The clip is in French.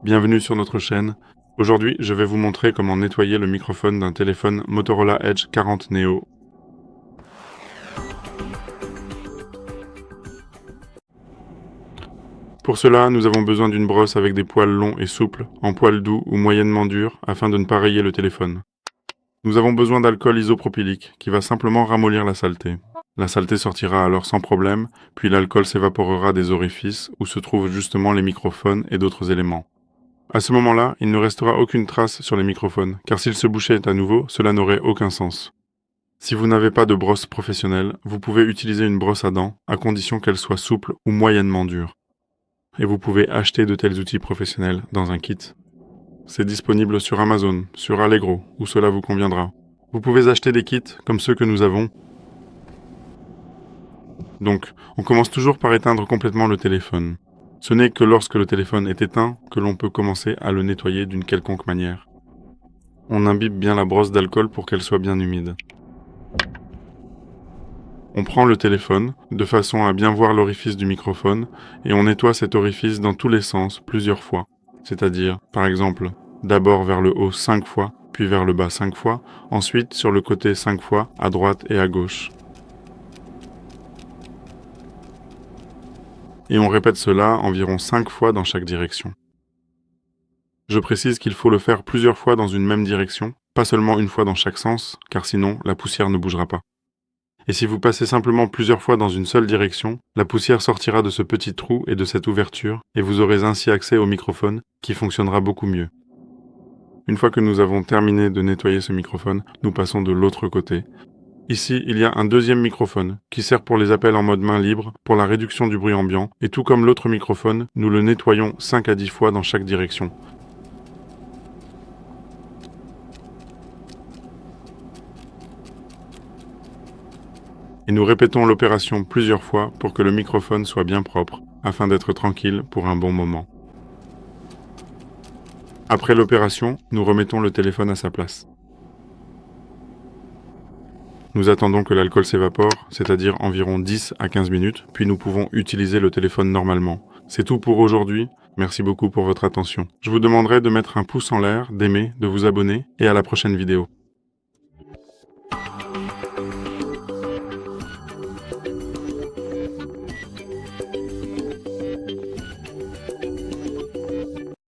Bienvenue sur notre chaîne. Aujourd'hui, je vais vous montrer comment nettoyer le microphone d'un téléphone Motorola Edge 40 Neo. Pour cela, nous avons besoin d'une brosse avec des poils longs et souples, en poils doux ou moyennement durs, afin de ne pas rayer le téléphone. Nous avons besoin d'alcool isopropylique, qui va simplement ramollir la saleté. La saleté sortira alors sans problème, puis l'alcool s'évaporera des orifices où se trouvent justement les microphones et d'autres éléments. À ce moment-là, il ne restera aucune trace sur les microphones, car s'ils se bouchaient à nouveau, cela n'aurait aucun sens. Si vous n'avez pas de brosse professionnelle, vous pouvez utiliser une brosse à dents, à condition qu'elle soit souple ou moyennement dure. Et vous pouvez acheter de tels outils professionnels dans un kit. C'est disponible sur Amazon, sur Allegro, où cela vous conviendra. Vous pouvez acheter des kits comme ceux que nous avons. Donc, on commence toujours par éteindre complètement le téléphone. Ce n'est que lorsque le téléphone est éteint que l'on peut commencer à le nettoyer d'une quelconque manière. On imbibe bien la brosse d'alcool pour qu'elle soit bien humide. On prend le téléphone, de façon à bien voir l'orifice du microphone, et on nettoie cet orifice dans tous les sens plusieurs fois. C'est-à-dire, par exemple, d'abord vers le haut 5 fois, puis vers le bas 5 fois, ensuite sur le côté 5 fois, à droite et à gauche. Et on répète cela environ 5 fois dans chaque direction. Je précise qu'il faut le faire plusieurs fois dans une même direction, pas seulement une fois dans chaque sens, car sinon la poussière ne bougera pas. Et si vous passez simplement plusieurs fois dans une seule direction, la poussière sortira de ce petit trou et de cette ouverture, et vous aurez ainsi accès au microphone, qui fonctionnera beaucoup mieux. Une fois que nous avons terminé de nettoyer ce microphone, nous passons de l'autre côté. Ici, il y a un deuxième microphone, qui sert pour les appels en mode main libre, pour la réduction du bruit ambiant, et tout comme l'autre microphone, nous le nettoyons 5 à 10 fois dans chaque direction. Et nous répétons l'opération plusieurs fois pour que le microphone soit bien propre, afin d'être tranquille pour un bon moment. Après l'opération, nous remettons le téléphone à sa place. Nous attendons que l'alcool s'évapore, c'est-à-dire environ 10 à 15 minutes, puis nous pouvons utiliser le téléphone normalement. C'est tout pour aujourd'hui. Merci beaucoup pour votre attention. Je vous demanderai de mettre un pouce en l'air, d'aimer, de vous abonner, et à la prochaine vidéo.